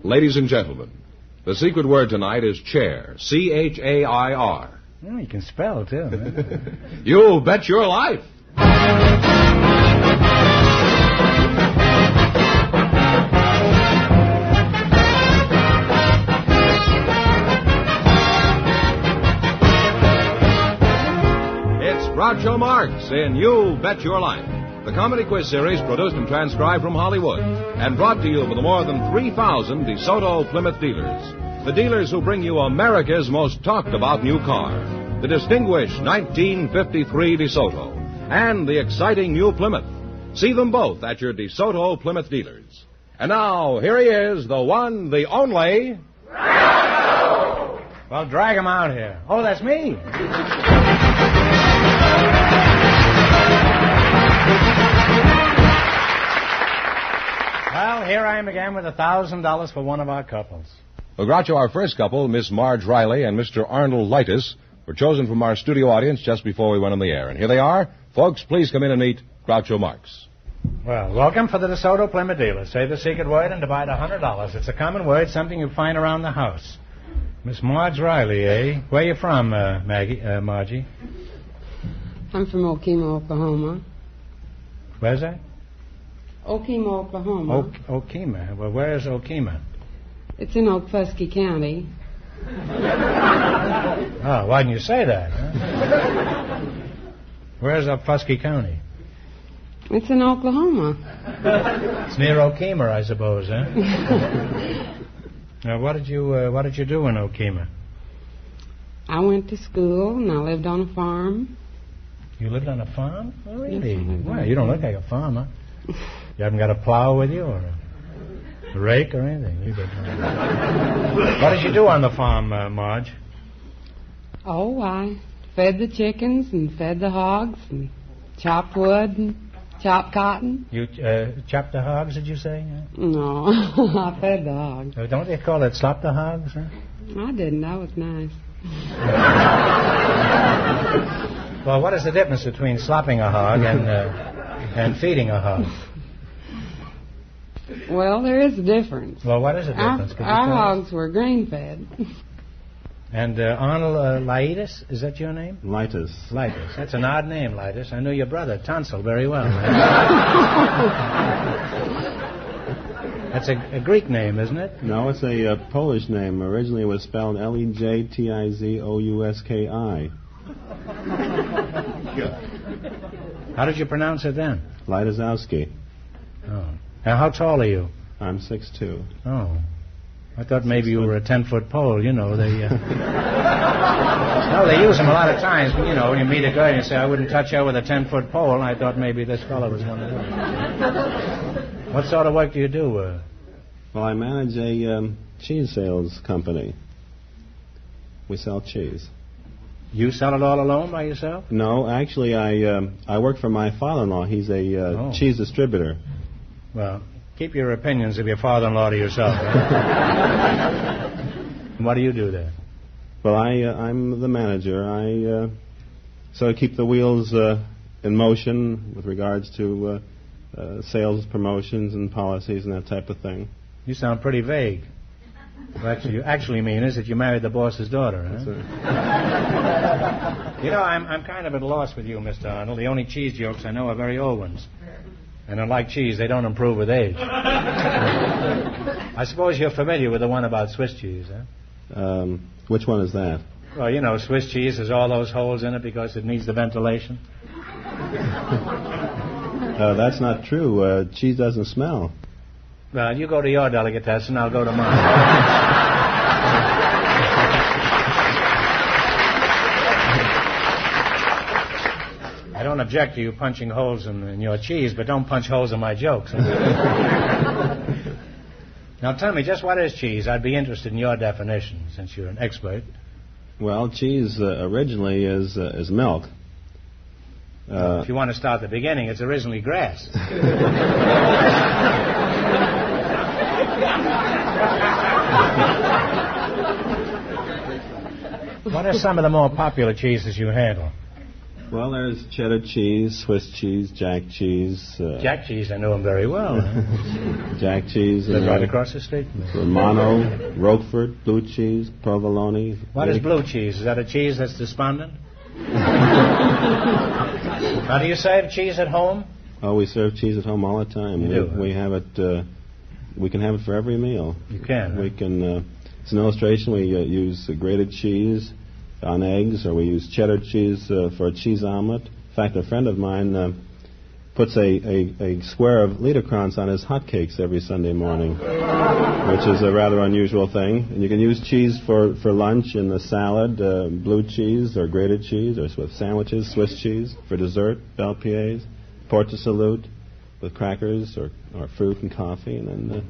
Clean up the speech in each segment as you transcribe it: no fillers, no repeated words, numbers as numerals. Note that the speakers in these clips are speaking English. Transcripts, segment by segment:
Ladies and gentlemen, the secret word tonight is chair. C-H-A-I-R. Oh, you can spell, too. Huh? You bet your life. It's Groucho Marx in You Bet Your Life, the comedy quiz series produced and transcribed from Hollywood and brought to you by the more than 3,000 DeSoto Plymouth dealers. The dealers who bring you America's most talked-about new car, the distinguished 1953 DeSoto, and the exciting new Plymouth. See them both at your DeSoto Plymouth dealers. And now, here he is, the one, the only... Groucho! Well, drag him out here. Oh, that's me. Well, here I am again with $1,000 for one of our couples. Well, Groucho, our first couple, Miss Marge Riley and Mr. Arnold Lightus, were chosen from our studio audience just before we went on the air. And here they are. Folks, please come in and meet Groucho Marx. Well, welcome for the DeSoto Plymouth dealers. Say the secret word and divide $100. It's a common word, something you find around the house. Miss Marge Riley, eh? Where you from, Margie? I'm from Okemah, Oklahoma. Where's that? Okemah, Oklahoma. Okemah. Well, where is Okemah? It's in Okfuskee County. Oh, why didn't you say that? Huh? Where's Okfuskee County? It's in Oklahoma. It's near Okemah, I suppose, huh? Now, what did you do in Okemah? I went to school and I lived on a farm. You lived on a farm? Oh, really? Yes, Well, you don't look like a farmer. You haven't got a plow with you or a rake or anything? What did you do on the farm, Marge? Oh, I fed the chickens and fed the hogs and chopped wood and chopped cotton. You chopped the hogs, did you say? No, I fed the hogs. Don't they call it slop the hogs? Huh? I didn't. That was nice. Well, what is the difference between slopping a hog and feeding a hog? Well, there is a difference. Well, what is the difference? Our hogs were grain-fed. And Arnold Lightus, is that your name? Lightus. Lightus. That's an odd name, Lightus. I knew your brother, Tonsil, very well. That's a Greek name, isn't it? No, it's a Polish name. Originally it was spelled Lejtizouski. How did you pronounce it then? Lightusowski. Oh. Now, how tall are you? I'm 6'2". Oh. I thought maybe you were a 10-foot pole. You know, they... No, they use them a lot of times. You know, when you meet a girl and you say, I wouldn't touch her with a 10-foot pole, and I thought maybe this fellow was one of them. What sort of work do you do? Well, I manage a cheese sales company. We sell cheese. You sell it all alone by yourself? No, actually, I work for my father-in-law. He's a cheese distributor. Well, keep your opinions of your father-in-law to yourself. What do you do there? Well, I'm the manager. I sort of keep the wheels in motion with regards to sales, promotions, and policies and that type of thing. You sound pretty vague. What you actually mean is that you married the boss's daughter, huh? That's right. You know, I'm kind of at a loss with you, Mr. Arnold. The only cheese jokes I know are very old ones. And unlike cheese, they don't improve with age. I suppose you're familiar with the one about Swiss cheese, huh? Which one is that? Well, you know, Swiss cheese has all those holes in it because it needs the ventilation. That's not true. Cheese doesn't smell. Well, you go to your delicatessen, I'll go to mine. I don't object to you punching holes in your cheese, but don't punch holes in my jokes. Now, tell me, just what is cheese? I'd be interested in your definition, since you're an expert. Well, cheese originally is milk. If you want to start at the beginning, it's originally grass. What are some of the more popular cheeses you handle? Well, there's cheddar cheese, Swiss cheese, Jack cheese. Jack cheese, I know him very well. Jack cheese. Live right across the street from me. Romano, Roquefort, blue cheese, provolone. What is blue cheese? Is that a cheese that's despondent? Now, do you serve cheese at home? Oh, we serve cheese at home all the time. You do, huh? We have it. We can have it for every meal. You can. We can. It's an illustration. We use grated cheese on eggs, or we use cheddar cheese for a cheese omelet. In fact, a friend of mine puts a square of Liederkranz on his hotcakes every Sunday morning, which is a rather unusual thing. And you can use cheese for lunch in a salad, blue cheese or grated cheese, or with sandwiches, Swiss cheese. For dessert, bel pieds, port de salute, with crackers or fruit and coffee, and then.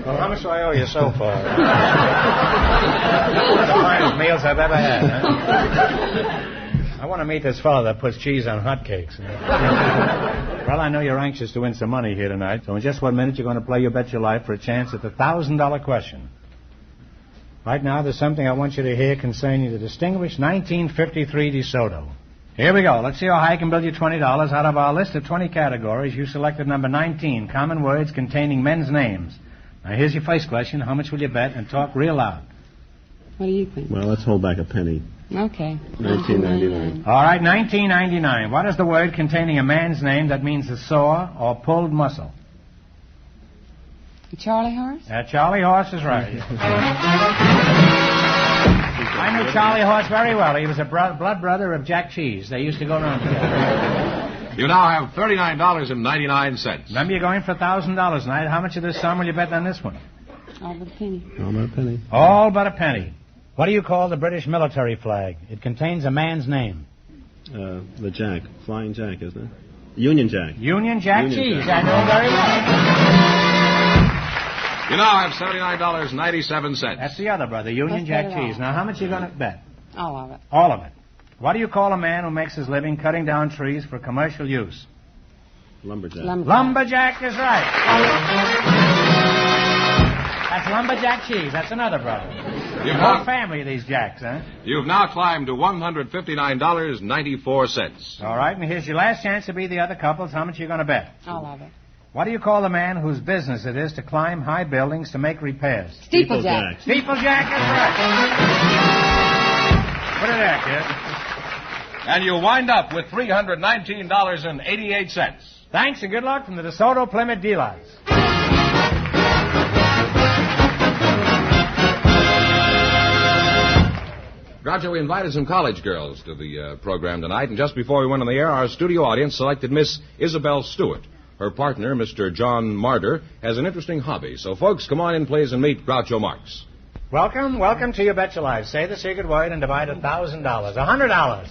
Well, how much do I owe you so far? One of the finest meals I've ever had, huh? I want to meet this fellow that puts cheese on hotcakes. Well, I know you're anxious to win some money here tonight, so in just 1 minute you're going to play You Bet Your Life for a chance at the $1,000 question. Right now, there's something I want you to hear concerning the distinguished 1953 DeSoto. Here we go. Let's see how high I can build you $20. Out of our list of 20 categories, you selected number 19, common words containing men's names. Now, here's your first question. How much will you bet? And talk real loud. What do you think? Well, let's hold back a penny. Okay. $19.99. All right, $19.99. What is the word containing a man's name that means a sore or pulled muscle? Charlie Horse? Charlie Horse is right. I knew Charlie Horse very well. He was a blood brother of Jack Cheese. They used to go around together. You now have $39.99. Remember, you're going for $1,000 tonight. How much of this sum will you bet on this one? All but a penny. All but a penny. All but a penny. What do you call the British military flag? It contains a man's name. The Jack. Flying Jack, isn't it? Union Jack. Union Jack Union Cheese. Jack. I know very well. You now have $79.97. That's the other brother, Union Let's bet Jack it Cheese. all. Now, how much are you going to bet? All of it. All of it. What do you call a man who makes his living cutting down trees for commercial use? Lumberjack. Lumberjack is right. That's Lumberjack Cheese. That's another brother. You've Whole now, family of these Jacks, huh? you've now climbed to $159.94. All right, and here's your last chance to be the other couples. How much are you going to bet? All of it. What do you call the man whose business it is to climb high buildings to make repairs? Steeplejack. Steeplejack is right. Put it there, kid. And you wind up with $319.88. Thanks and good luck from the DeSoto Plymouth dealers. Groucho, we invited some college girls to the program tonight, and just before we went on the air, our studio audience selected Miss Isabel Stewart. Her partner, Mr. John Marder, has an interesting hobby. So, folks, come on in, please, and meet Groucho Marx. Welcome to You Bet Your Life. Say the secret word and divide $1,000. $100.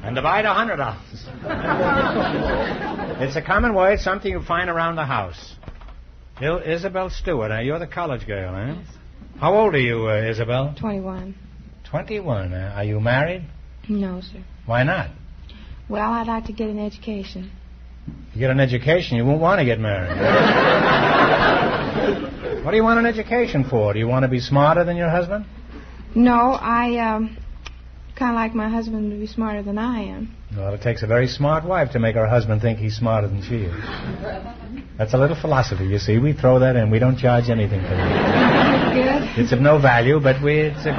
And divide $100. It's a common word, something you find around the house. Isabel Stewart, you're the college girl, eh? Yes. How old are you, Isabel? 21. 21. Are you married? No, sir. Why not? Well, I'd like to get an education. You get an education, you won't want to get married. What do you want an education for? Do you want to be smarter than your husband? No, I kind of like my husband to be smarter than I am. Well, it takes a very smart wife to make her husband think he's smarter than she is. That's a little philosophy, you see. We throw that in. We don't charge anything for that. Good. It's of no value, but it's a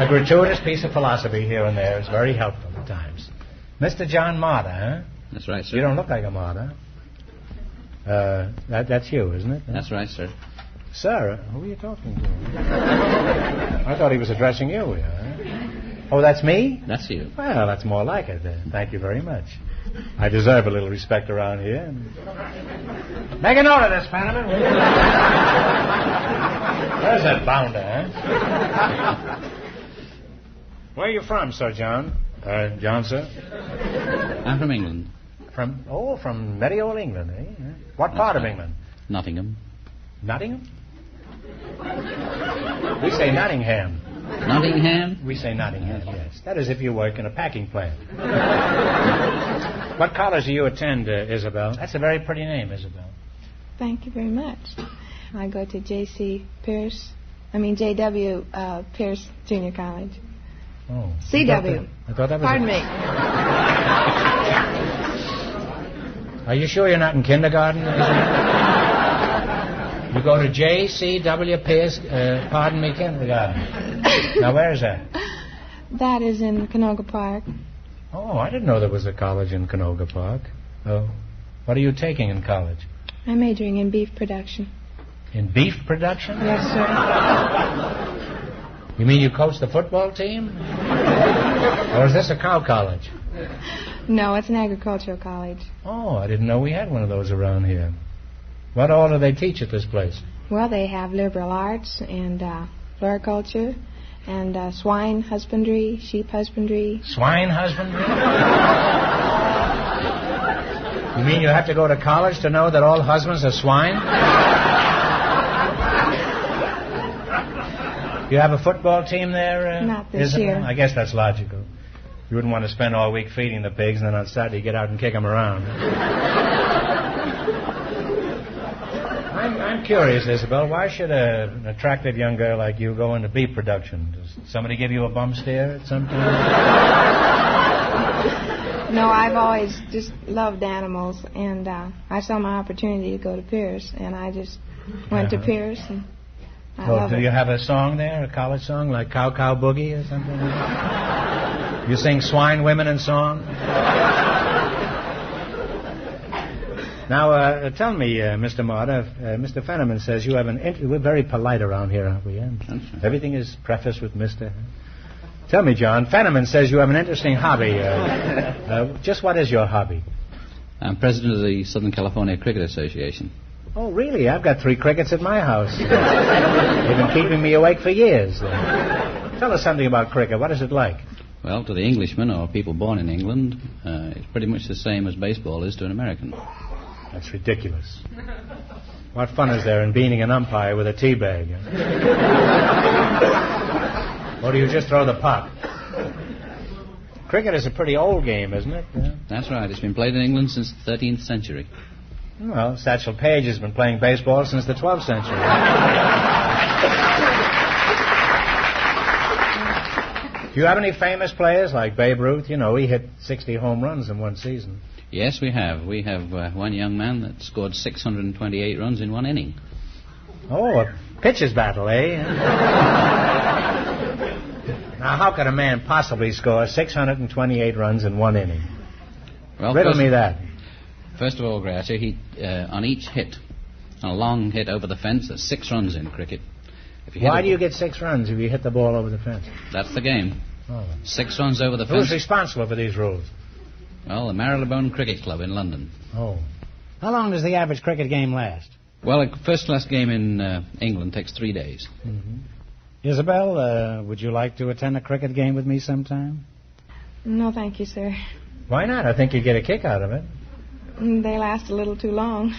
gratuitous piece of philosophy here and there. It's very helpful at times. Mr. John Marder, huh? That's right, sir. You don't look like a martyr. That's you, isn't it? That's right, sir. Sir, who are you talking to? I thought he was addressing you. Oh, that's me? That's you. Well, that's more like it. Thank you very much. I deserve a little respect around here. Make a note of this, Fenneman. There's that bounder, huh? Where are you from, Sir John? John, sir? I'm from England. From merry old England, eh? What part of England? Nottingham. Nottingham? We say Nottingham. Nottingham? We say Nottingham, yes. That is if you work in a packing plant. What college do you attend, Isabel? That's a very pretty name, Isabel. Thank you very much. I go to J.C. Pierce J.W. Pierce Junior College. Oh. C.W. I thought that was... Pardon me. Are you sure you're not in kindergarten? You go to J.C.W. Pierce, kindergarten. Now, where is that? That is in Canoga Park. Oh, I didn't know there was a college in Canoga Park. Oh. What are you taking in college? I'm majoring in beef production. In beef production? Yes, sir. You mean you coach the football team? Or is this a cow college? No, it's an agricultural college. Oh, I didn't know we had one of those around here. What all do they teach at this place? Well, they have liberal arts and floriculture and swine husbandry, sheep husbandry. Swine husbandry? You mean you have to go to college to know that all husbands are swine? You have a football team there? Not this year. I guess that's logical. You wouldn't want to spend all week feeding the pigs and then on Saturday get out and kick them around. I'm curious, Isabel. Why should an attractive young girl like you go into beef production? Does somebody give you a bum stare at some point? No, I've always just loved animals, and I saw my opportunity to go to Pierce, and I just went to Pierce, and I love it. Do you have a song there, a college song, like Cow Cow Boogie or something? You sing Swine, Women, and Song? Now, tell me, Mr. Marta, Mr. Fenneman says you have we're very polite around here, aren't we? Everything is prefaced with Mr. Tell me, John, Fenneman says you have an interesting hobby. Just what is your hobby? I'm president of the Southern California Cricket Association. Oh, really? I've got 3 crickets at my house. They've been keeping me awake for years. Tell us something about cricket. What is it like? Well, to the Englishman or people born in England, it's pretty much the same as baseball is to an American. That's ridiculous. What fun is there in being an umpire with a tea bag? Or do you just throw the puck? Cricket is a pretty old game, isn't it? Yeah. That's right. It's been played in England since the 13th century. Well, Satchel Paige has been playing baseball since the 12th century. Do you have any famous players like Babe Ruth? You know, he hit 60 home runs in one season. Yes, we have. We have one young man that scored 628 runs in one inning. Oh, a pitcher's battle, eh? Now, how could a man possibly score 628 runs in one inning? Well, riddle me that. First of all, Groucho, he on each hit, on a long hit over the fence, there's 6 runs in cricket. Why do you get 6 runs if you hit the ball over the fence? That's the game. Oh. 6 runs over the fence. Who's responsible for these rules? Well, the Marylebone Cricket Club in London. Oh. How long does the average cricket game last? Well, a first-class game in England takes 3 days. Mm-hmm. Isabel, would you like to attend a cricket game with me sometime? No, thank you, sir. Why not? I think you'd get a kick out of it. They last a little too long.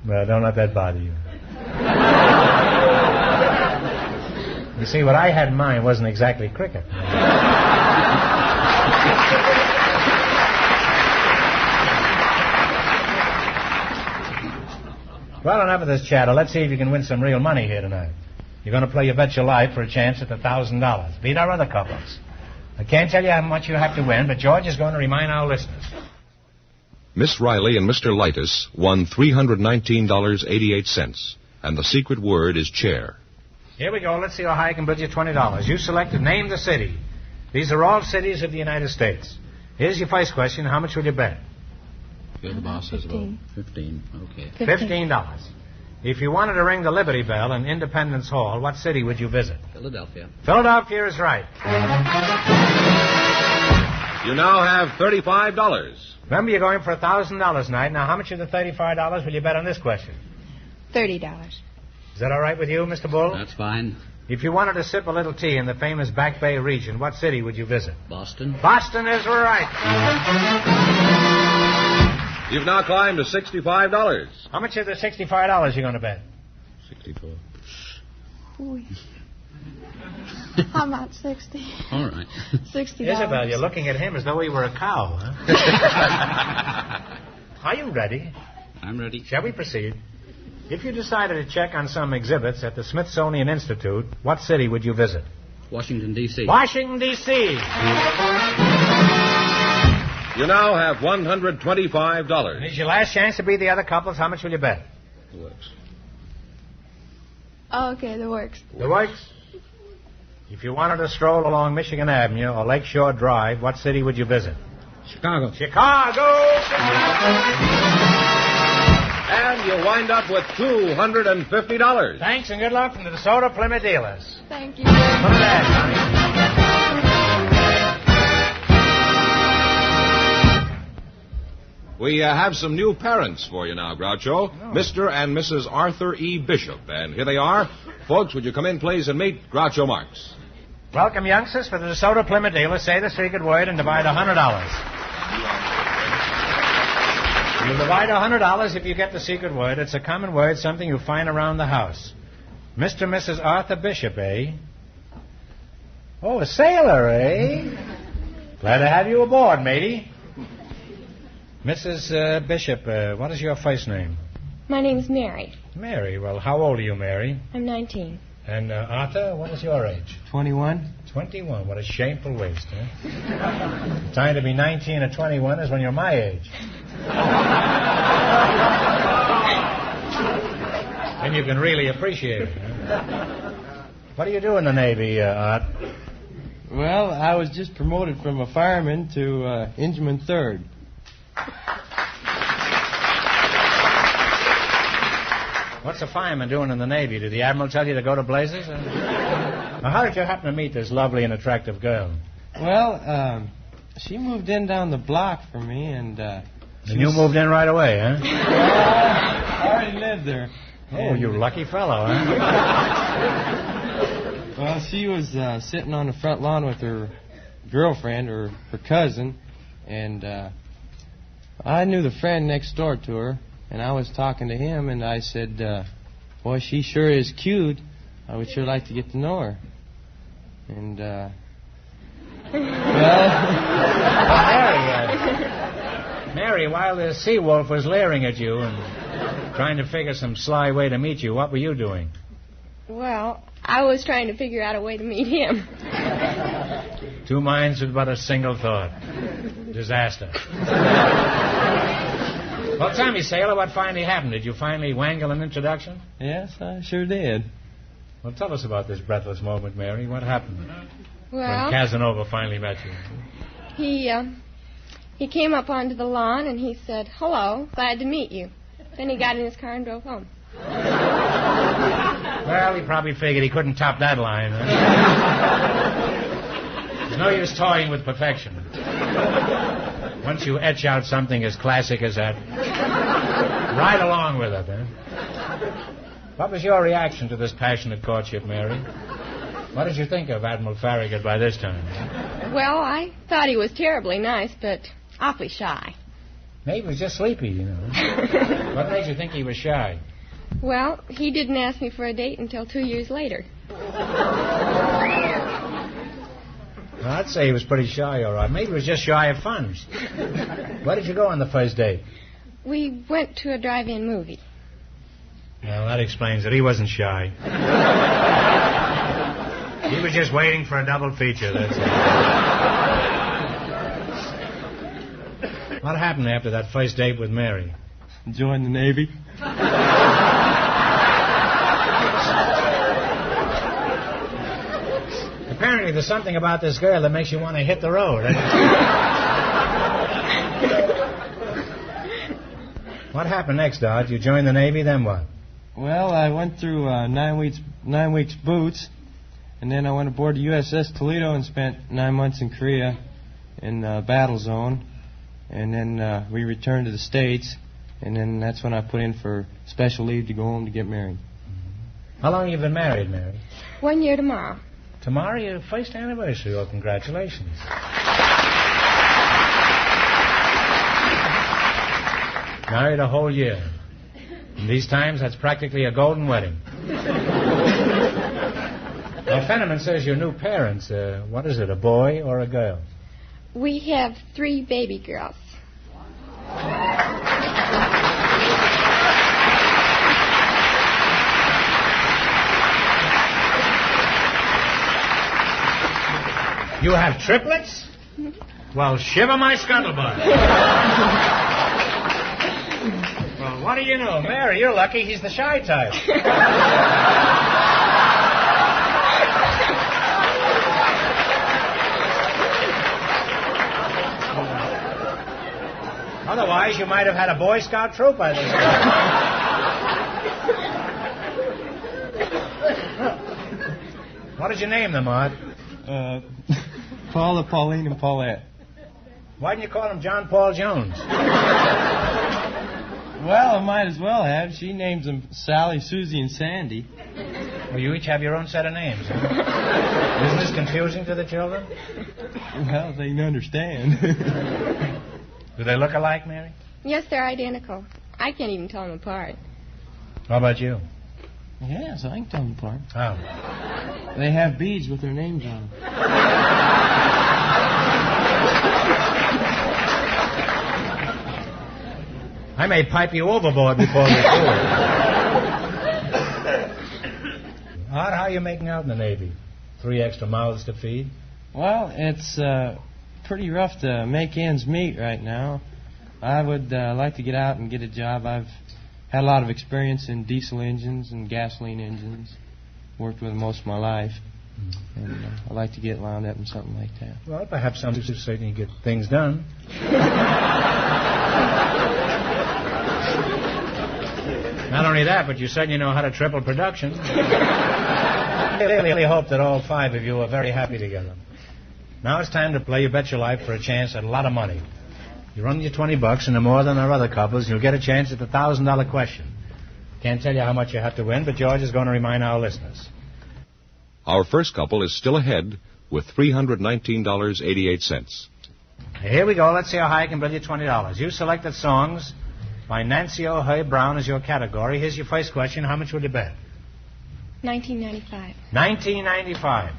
Well, don't let that bother you. You see, what I had in mind wasn't exactly cricket. Well, enough of this chatter. Let's see if you can win some real money here tonight. You're going to play You Bet Your Life for a chance at $1,000. Beat our other couples. I can't tell you how much you have to win, but George is going to remind our listeners. Miss Riley and Mr. Lightus won $319.88, and the secret word is chair. Here we go. Let's see how high I can bid you $20. You selected Name the City. These are all cities of the United States. Here's your first question. How much will you bet? You're the boss as well. 15. Okay. $15. If you wanted to ring the Liberty Bell in Independence Hall, what city would you visit? Philadelphia. Philadelphia is right. You now have $35. Remember, you're going for $1,000 tonight. Now, how much of the $35 will you bet on this question? $30. Is that all right with you, Mr. Bull? That's fine. If you wanted to sip a little tea in the famous Back Bay region, what city would you visit? Boston. Boston is right. You've now climbed to $65. How much of the $65 you going to bet? 64. Ooh. How about 60? All right. $60. Isabel, you're looking at him as though he were a cow, huh? Are you ready? I'm ready. Shall we proceed? If you decided to check on some exhibits at the Smithsonian Institute, what city would you visit? Washington, D.C. Washington, D.C. You now have $125. It's your last chance to beat the other couples. How much will you bet? The works. Okay, that works. The works? If you wanted to stroll along Michigan Avenue or Lakeshore Drive, what city would you visit? Chicago. Chicago! And you wind up with $250. Thanks and good luck from the DeSoto Plymouth dealers. Thank you. Look at that, Johnny. We have some new parents for you now, Groucho. Mr. and Mrs. Arthur E. Bishop. And here they are. Folks, would you come in, please, and meet Groucho Marx. Welcome, youngsters, for the DeSoto Plymouth dealers. Say the secret word and divide $100. You'll divide $100 if you get the secret word. It's a common word, something you find around the house. Mr. and Mrs. Arthur Bishop, eh? Oh, a sailor, eh? Glad to have you aboard, matey. Mrs. Bishop, what is your first name? My name's Mary. Mary. Well, how old are you, Mary? I'm 19. And Arthur, what is your age? 21. 21. What a shameful waste, huh? The time to be 19 or 21 is when you're my age. And you can really appreciate it. Huh? What do you do in the Navy, Art? Well, I was just promoted from a fireman to engineman third. What's a fireman doing in the Navy? Did the Admiral tell you to go to blazes? Now, how did you happen to meet this lovely and attractive girl? Well, she moved in down the block for me, and you moved in right away, huh? I already lived there. Oh, you lucky fellow, huh? Well, she was sitting on the front lawn with her girlfriend or her cousin, and I knew the friend next door to her, and I was talking to him, and I said, boy, she sure is cute. I would sure like to get to know her. And, Mary, while the sea wolf was leering at you and trying to figure some sly way to meet you, what were you doing? Well, I was trying to figure out a way to meet him. Two minds with but a single thought. Disaster. Well, tell me, sailor, what finally happened? Did you finally wangle an introduction? yes, I sure did. Well, tell us about this breathless moment, Mary. What happened when Well, Casanova finally met you? he came up onto the lawn and he said, "Hello, glad to meet you." Then he got in his car and drove home. Well, he probably figured he couldn't top that line. Huh? There's no use toying with perfection. Once you etch out something as classic as that, ride along with it, huh? What was your reaction to this passionate courtship, Mary? What did you think of Admiral Farragut by this time? Well, I thought he was terribly nice, but awfully shy. Maybe he was just sleepy, you know. What made you think he was shy? Well, he didn't ask me for a date until 2 years later. Well, I'd say he was pretty shy, all right. Maybe he was just shy of funds. Where did you go on the first date? We went to a drive-in movie. Well, that explains it. He wasn't shy. He was just waiting for a double feature, that's it. What happened after that first date with Mary? Joined the Navy. Apparently there's something about this girl that makes you want to hit the road. What happened next, Dodge? You joined the Navy, then what? Well, I went through 9 weeks boots, and then I went aboard the USS Toledo and spent 9 months in Korea in battle zone, and then we returned to the States, and then that's when I put in for special leave to go home to get married. How long have you been married, Mary? 1 year tomorrow. Tomorrow, your first anniversary. Well, congratulations. Married a whole year. In these times, that's practically a golden wedding. Now, Fenneman says your new parents, what is it, a boy or a girl? We have 3 baby girls. You have triplets? Well, shiver my scuttlebutt. Well, what do you know? Mary, you're lucky he's the shy type. Otherwise, you might have had a Boy Scout troop by this time. What did you name them, Art? Paula, Pauline, and Paulette. Why didn't you call him John Paul Jones? Well, I might as well have. She names them Sally, Susie, and Sandy. Well, you each have your own set of names, huh? Isn't this confusing to the children? Well, they can understand. Do they look alike, Mary? Yes, they're identical. I can't even tell them apart. How about you? Yes, I can tell them apart. How? They have beads with their names on them. I may pipe you overboard before we do it. Art, how are you making out in the Navy? 3 extra mouths to feed? Well, it's pretty rough to make ends meet right now. I would like to get out and get a job. I've had a lot of experience in diesel engines and gasoline engines. Worked with them most of my life. And I'd like to get wound up in something like that. Well, perhaps something to certainly get things done. Not only that, but you certainly know how to triple production. I really hope that all 5 of you are very happy together. Now it's time to play You Bet Your Life for a chance at a lot of money. You run your $20, and no more than our other couples, you'll get a chance at the $1,000 question. Can't tell you how much you have to win, but George is going to remind our listeners. Our first couple is still ahead with $319.88. Here we go. Let's see how high I can bill you $20. You selected songs by Nancy O'Hay Brown as your category. Here's your first question. How much would you bet? $19.95. $19.95.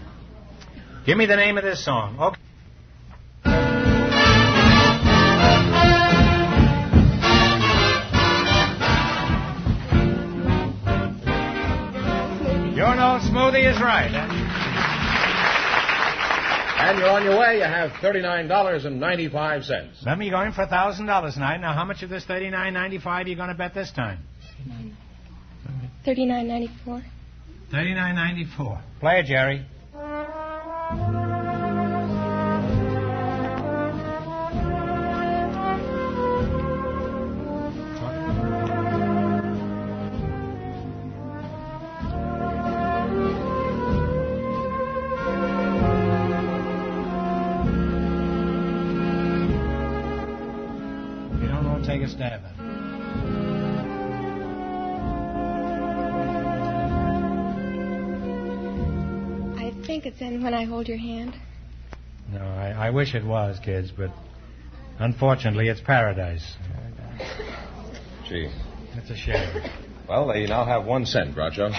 Give me the name of this song. Okay. Your old smoothie is right. And you're on your way. You have $39.95. Let me go in for $1,000 tonight. Now, how much of this $39.95 are you going to bet this time? $39.94. $39.94. Play it, Jerry. Take a stab at it. I think it's in When I Hold Your Hand. No, I wish it was, kids, but unfortunately it's Paradise. Gee. It's a shame. Well, they now have 1 cent, Groucho.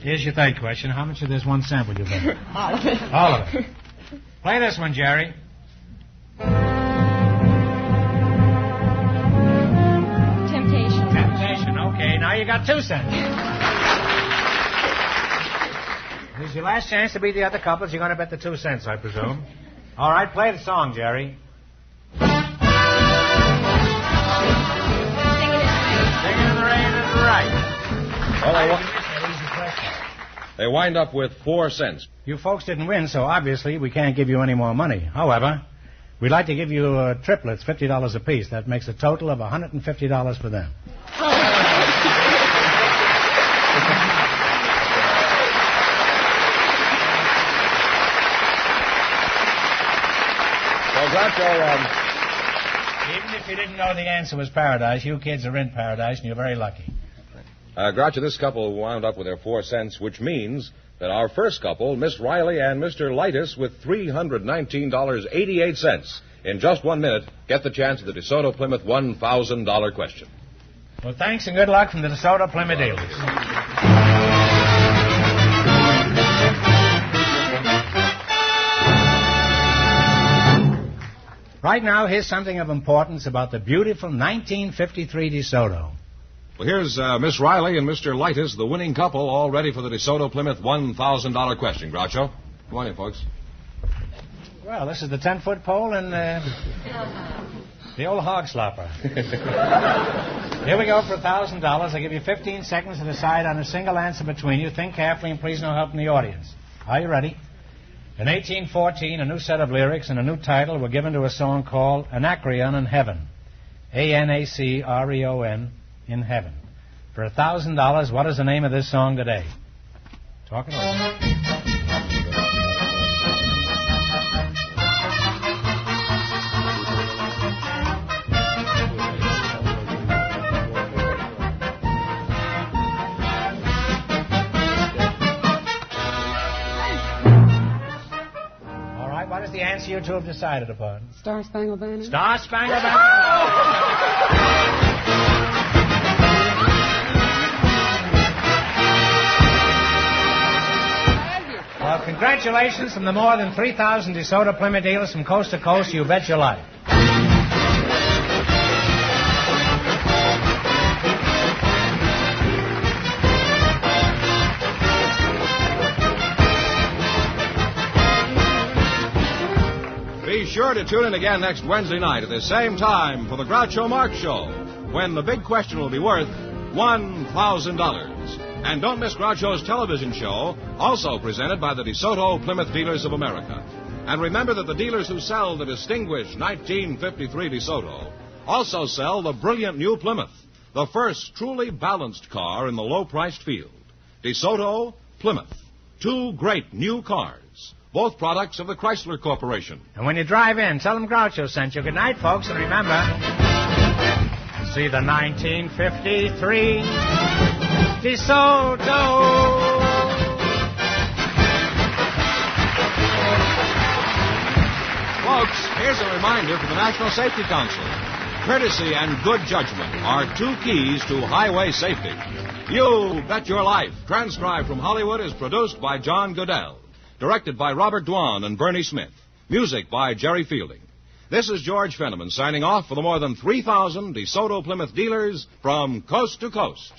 Here's your third question. How much of this 1 cent would you bet? All of it. All of it. Play this one, Jerry. Temptation. Okay, now you got 2 cents. This is your last chance to beat the other couples. You're going to bet the 2 cents, I presume. All right, play the song, Jerry. Singing in the Rain is right. Well, they wind up with 4 cents. You folks didn't win, so obviously we can't give you any more money. However, we'd like to give you triplets, $50 apiece. That makes a total of $150 for them. Well, Groucho, Even if you didn't know the answer was Paradise, you kids are in Paradise, and you're very lucky. Groucho, this couple wound up with their 4 cents, which means that our first couple, Miss Riley and Mr. Lightus, with $319.88. In just 1 minute, get the chance at the DeSoto Plymouth $1,000 question. Well, thanks and good luck from the DeSoto Plymouth dealers. Right now, here's something of importance about the beautiful 1953 DeSoto. Well, here's Miss Riley and Mr. Lightus, the winning couple, all ready for the DeSoto Plymouth $1,000 question. Groucho, come on in, folks. Well, this is the 10-foot pole and the old hog slopper. Here we go for $1,000. I give you 15 seconds to decide on a single answer between you. Think carefully and please no help from the audience. Are you ready? In 1814, a new set of lyrics and a new title were given to a song called Anacreon in Heaven. Anacreon in Heaven. For $1,000, what is the name of this song today? Talk it over. What is the answer you two have decided upon? Star Spangled Banner. Star Spangled Banner. Well, congratulations from the more than 3,000 DeSoto Plymouth dealers from coast to coast. You bet your life. Be sure to tune in again next Wednesday night at the same time for the Groucho Marx Show, when the big question will be worth $1,000. And don't miss Groucho's television show, also presented by the DeSoto Plymouth Dealers of America. And remember that the dealers who sell the distinguished 1953 DeSoto also sell the brilliant new Plymouth, the first truly balanced car in the low-priced field. DeSoto, Plymouth, two great new cars. Both products of the Chrysler Corporation. And when you drive in, tell them Groucho sent you. Good night, folks, and remember, see the 1953 DeSoto. Folks, here's a reminder from the National Safety Council. Courtesy and good judgment are two keys to highway safety. You Bet Your Life, transcribed from Hollywood, is produced by John Goodell. Directed by Robert Dwan and Bernie Smith. Music by Jerry Fielding. This is George Fenneman signing off for the more than 3,000 DeSoto Plymouth dealers from coast to coast.